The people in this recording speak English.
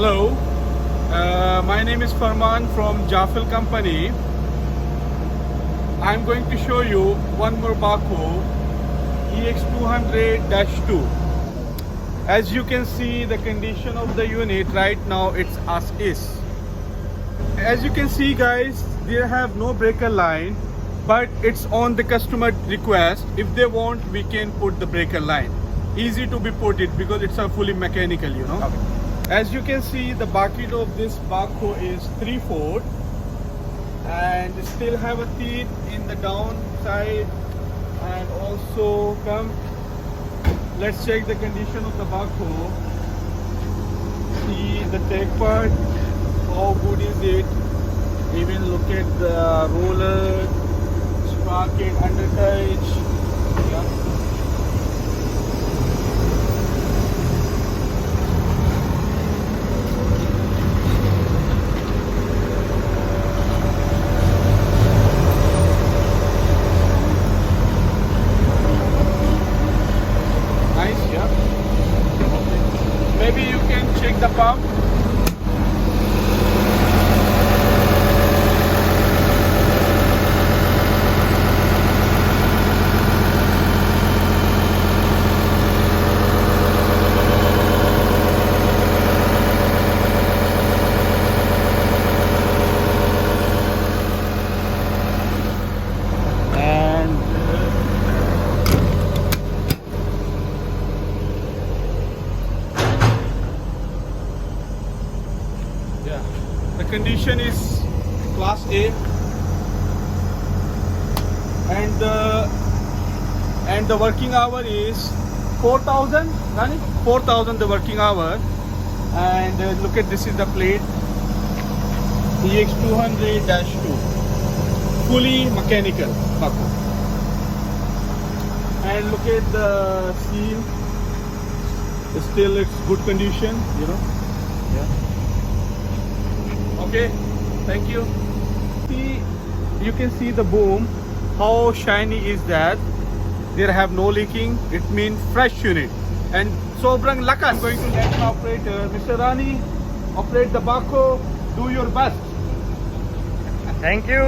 Hello, my name is Farman from Jafel Company. I'm going to show you one more backhoe, ex200-2. As you can see, the condition of the unit right now, it's as is. As you can see guys, they have no breaker line, but it's on the customer request. If they want, we can put the breaker line. Easy to be put it because it's a fully mechanical, you know. Okay. As you can see, the bucket of this backhoe is 3/4 and still have a teeth in the down side. And also let's check the condition of the backhoe. See the tech part, how good is it? Even look at the roller, sprocket, undercarriage. Yeah. Nice, yeah. Okay. Maybe you can check the pump. The condition is class A, and the working hour is 4,000. 4,000 the working hour. And look at, this is the plate, ex200-2, fully mechanical backhoe. And look at the seal, still it's good condition, you know. Yeah. Okay, thank you. See, you can see the boom, how shiny is that. There have no leaking, it means fresh unit. And sobrang lakas. I'm going to let the operator, Mr. Rani, operate the backhoe. Do your best. Thank you.